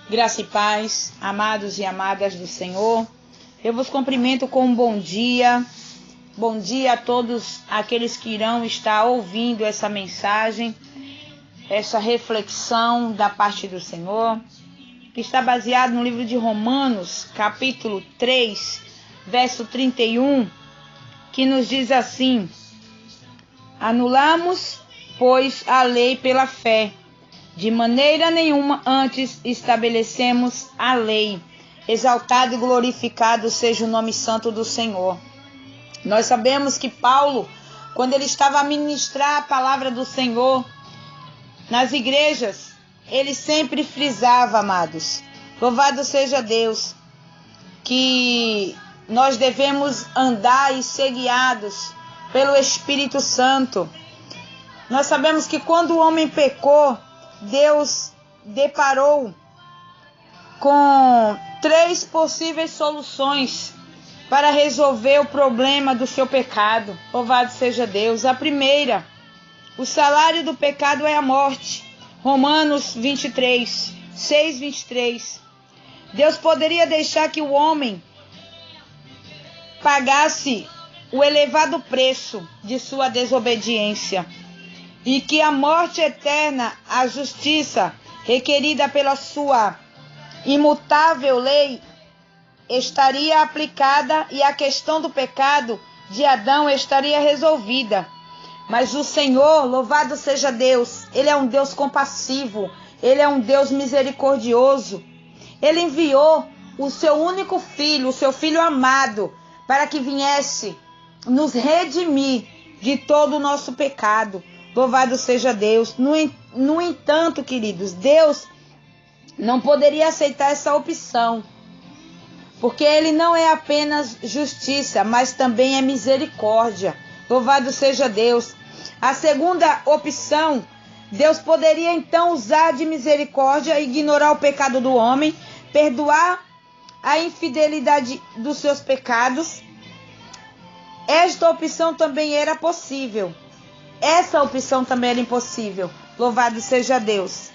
Graça e paz, amados e amadas do Senhor. Eu vos cumprimento com um bom dia. Bom dia a todos aqueles que irão estar ouvindo essa mensagem, essa reflexão da parte do Senhor, que está baseado no livro de Romanos, capítulo 3, verso 31, que nos diz assim: anulamos, pois, a lei pela fé. De maneira nenhuma antes estabelecemos a lei. Exaltado e glorificado seja o nome santo do Senhor. Nós sabemos que Paulo, quando ele estava a ministrar a palavra do Senhor nas igrejas, ele sempre frisava, amados, louvado seja Deus, que nós devemos andar e ser guiados pelo Espírito Santo. Nós sabemos que quando o homem pecou, Deus deparou com 3 possíveis soluções para resolver o problema do seu pecado. Louvado seja Deus. A primeira, o salário do pecado é a morte. Romanos 23, 6, 23. Deus poderia deixar que o homem pagasse o elevado preço de sua desobediência, e que a morte eterna, a justiça requerida pela sua imutável lei, estaria aplicada e a questão do pecado de Adão estaria resolvida. Mas o Senhor, louvado seja Deus, Ele é um Deus compassivo, Ele é um Deus misericordioso. Ele enviou o seu único filho, o seu filho amado, para que viesse nos redimir de todo o nosso pecado. Louvado seja Deus. No entanto, queridos, Deus não poderia aceitar essa opção, porque Ele não é apenas justiça, mas também é misericórdia. Louvado seja Deus. A segunda opção, Deus poderia então usar de misericórdia, ignorar o pecado do homem, perdoar a infidelidade dos seus pecados. Esta opção também era possível. Essa opção também era impossível. Louvado seja Deus.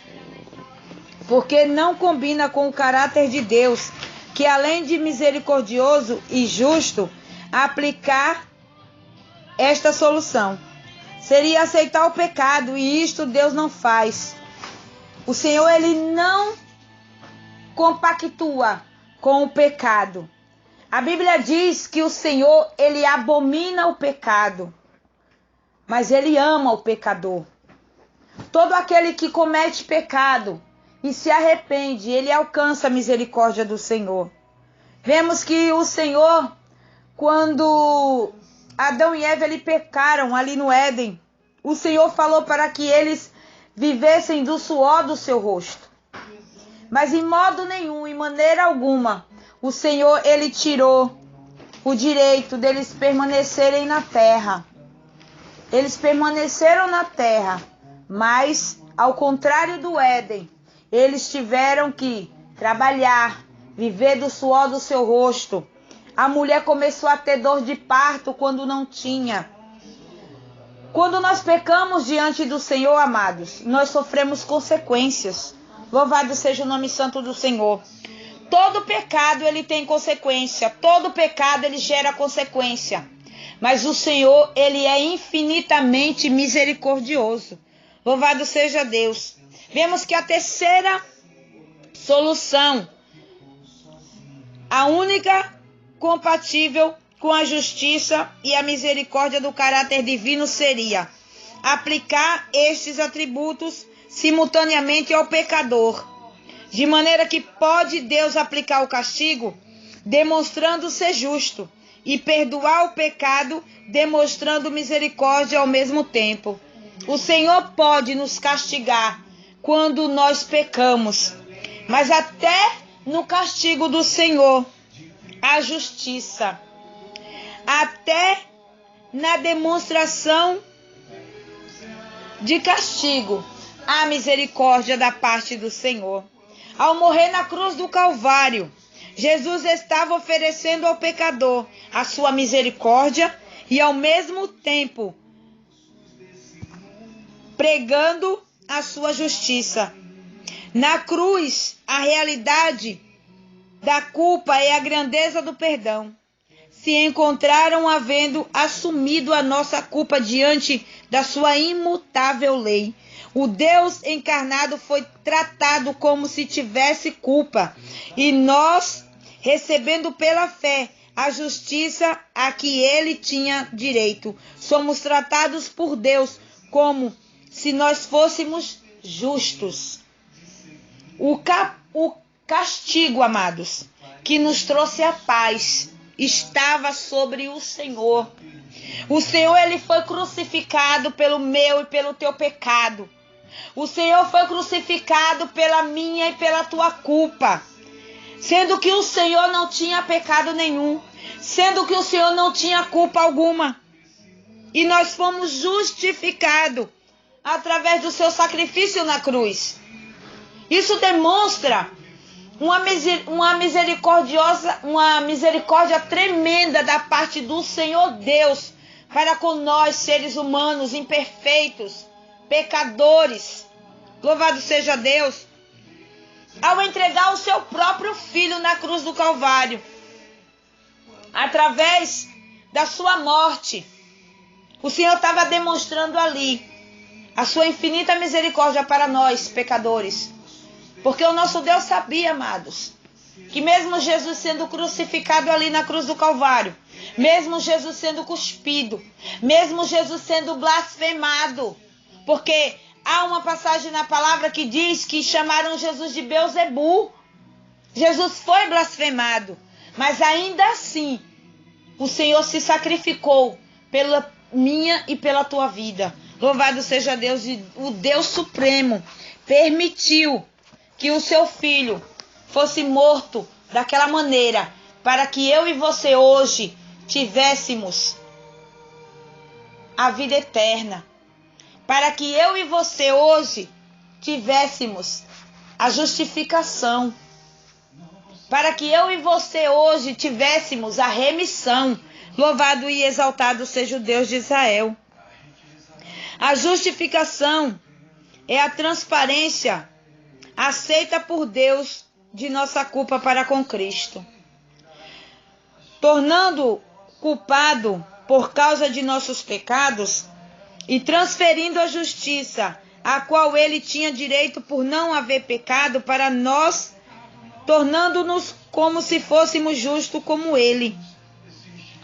Porque não combina com o caráter de Deus, que além de misericordioso e justo, aplicar esta solução seria aceitar o pecado, e isto Deus não faz. O Senhor, Ele não compactua com o pecado. A Bíblia diz que o Senhor, Ele abomina o pecado, mas Ele ama o pecador. Todo aquele que comete pecado e se arrepende, ele alcança a misericórdia do Senhor. Vemos que o Senhor, quando Adão e Eva pecaram ali no Éden, o Senhor falou para que eles vivessem do suor do seu rosto. Mas em modo nenhum, em maneira alguma, o Senhor, Ele tirou o direito deles permanecerem na terra. Eles permaneceram na terra, mas, ao contrário do Éden, eles tiveram que trabalhar, viver do suor do seu rosto. A mulher começou a ter dor de parto quando não tinha. Quando nós pecamos diante do Senhor, amados, nós sofremos consequências. Louvado seja o nome santo do Senhor. Todo pecado, ele tem consequência. Todo pecado, ele gera consequência. Mas o Senhor, Ele é infinitamente misericordioso. Louvado seja Deus. Vemos que a terceira solução, a única compatível com a justiça e a misericórdia do caráter divino, seria aplicar estes atributos simultaneamente ao pecador, de maneira que pode Deus aplicar o castigo, demonstrando ser justo, e perdoar o pecado, demonstrando misericórdia ao mesmo tempo. O Senhor pode nos castigar quando nós pecamos, mas até no castigo do Senhor, a justiça, até na demonstração de castigo, a misericórdia da parte do Senhor. Ao morrer na cruz do Calvário, Jesus estava oferecendo ao pecador a sua misericórdia e, ao mesmo tempo, pregando a sua justiça. Na cruz, a realidade da culpa é a grandeza do perdão. Se encontraram havendo assumido a nossa culpa diante da sua imutável lei. O Deus encarnado foi tratado como se tivesse culpa, e nós, recebendo pela fé a justiça a que ele tinha direito, somos tratados por Deus como se nós fôssemos justos. O castigo, amados, que nos trouxe a paz, estava sobre o Senhor. O Senhor, ele foi crucificado pelo meu e pelo teu pecado. O Senhor foi crucificado pela minha e pela tua culpa. Sendo que o Senhor não tinha pecado nenhum. Sendo que o Senhor não tinha culpa alguma. E nós fomos justificados através do seu sacrifício na cruz. Isso demonstra uma misericórdia tremenda da parte do Senhor Deus para com nós, seres humanos imperfeitos, pecadores. Louvado seja Deus. Ao entregar o seu próprio Filho na cruz do Calvário, através da sua morte, o Senhor estava demonstrando ali a sua infinita misericórdia para nós, pecadores. Porque o nosso Deus sabia, amados, que mesmo Jesus sendo crucificado ali na cruz do Calvário, mesmo Jesus sendo cuspido, mesmo Jesus sendo blasfemado, porque há uma passagem na palavra que diz que chamaram Jesus de Beelzebu. Jesus foi blasfemado, mas ainda assim, o Senhor se sacrificou pela minha e pela tua vida. Louvado seja Deus, e o Deus Supremo permitiu que o seu Filho fosse morto daquela maneira, para que eu e você hoje tivéssemos a vida eterna. Para que eu e você hoje tivéssemos a justificação. Para que eu e você hoje tivéssemos a remissão. Louvado e exaltado seja o Deus de Israel. A justificação é a transparência aceita por Deus de nossa culpa para com Cristo, tornando culpado por causa de nossos pecados e transferindo a justiça a qual ele tinha direito por não haver pecado para nós, tornando-nos como se fôssemos justos como ele.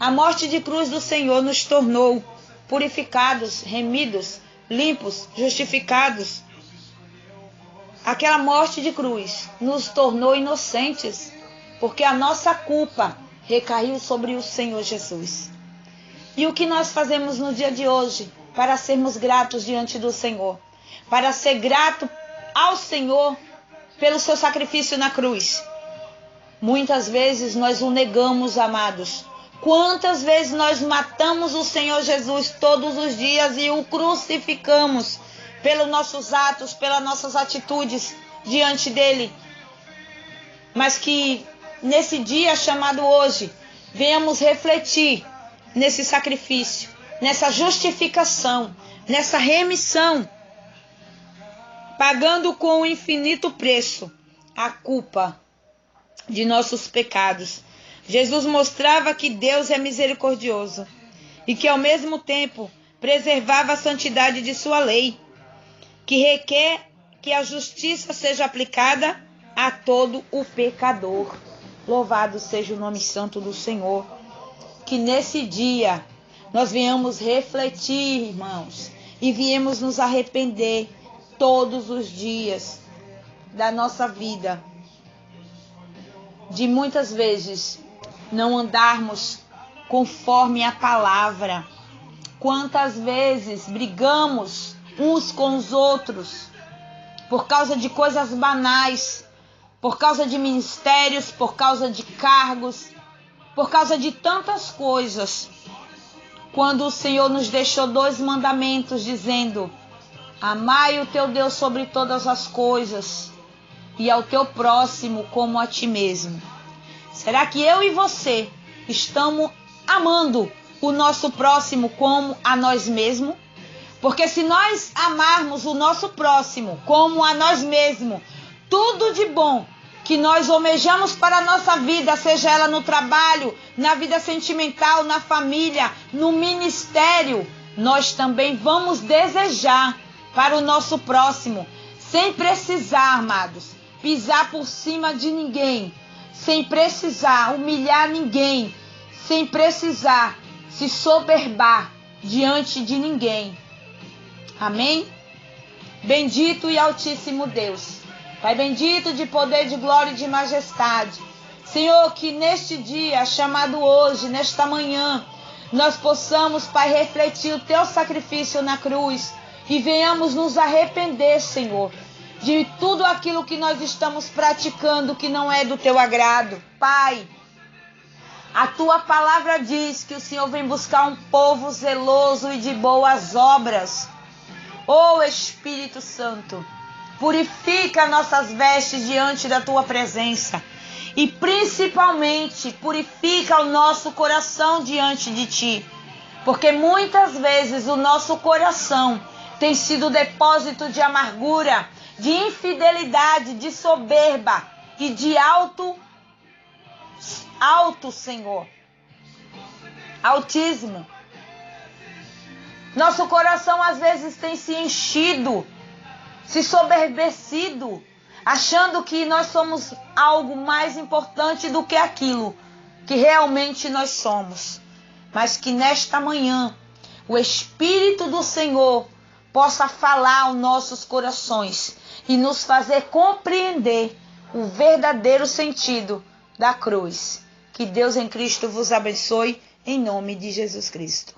A morte de cruz do Senhor nos tornou purificados, remidos, limpos, justificados. Aquela morte de cruz nos tornou inocentes, porque a nossa culpa recaiu sobre o Senhor Jesus. E o que nós fazemos no dia de hoje para sermos gratos diante do Senhor? Para ser grato ao Senhor pelo seu sacrifício na cruz. Muitas vezes nós o negamos, amados. Quantas vezes nós matamos o Senhor Jesus todos os dias e o crucificamos pelos nossos atos, pelas nossas atitudes diante dele. Mas que nesse dia chamado hoje, venhamos refletir nesse sacrifício, nessa justificação, nessa remissão, pagando com o infinito preço a culpa de nossos pecados. Jesus mostrava que Deus é misericordioso e que ao mesmo tempo preservava a santidade de sua lei, que requer que a justiça seja aplicada a todo o pecador. Louvado seja o nome santo do Senhor. Que nesse dia nós venhamos refletir, irmãos, e viemos nos arrepender todos os dias da nossa vida, de muitas vezes não andarmos conforme a palavra. Quantas vezes brigamos uns com os outros por causa de coisas banais, por causa de ministérios, por causa de cargos, por causa de tantas coisas, quando o Senhor nos deixou 2 mandamentos dizendo: amai o teu Deus sobre todas as coisas e ao teu próximo como a ti mesmo. Será que eu e você estamos amando o nosso próximo como a nós mesmos? Porque se nós amarmos o nosso próximo como a nós mesmos, tudo de bom que nós almejamos para a nossa vida, seja ela no trabalho, na vida sentimental, na família, no ministério, nós também vamos desejar para o nosso próximo, sem precisar, amados, pisar por cima de ninguém, sem precisar humilhar ninguém, sem precisar se soberbar diante de ninguém. Amém? Bendito e altíssimo Deus, Pai bendito de poder, de glória e de majestade. Senhor, que neste dia, chamado hoje, nesta manhã, nós possamos, Pai, refletir o Teu sacrifício na cruz e venhamos nos arrepender, Senhor, de tudo aquilo que nós estamos praticando que não é do Teu agrado. Pai, a Tua palavra diz que o Senhor vem buscar um povo zeloso e de boas obras. Ó Espírito Santo, purifica nossas vestes diante da Tua presença e principalmente purifica o nosso coração diante de Ti, porque muitas vezes o nosso coração tem sido depósito de amargura, de infidelidade, de soberba e de alto, Senhor, autismo. Nosso coração às vezes tem se enchido, se soberbecido, achando que nós somos algo mais importante do que aquilo que realmente nós somos. Mas que nesta manhã o Espírito do Senhor possa falar aos nossos corações e nos fazer compreender o verdadeiro sentido da cruz. Que Deus em Cristo vos abençoe, em nome de Jesus Cristo.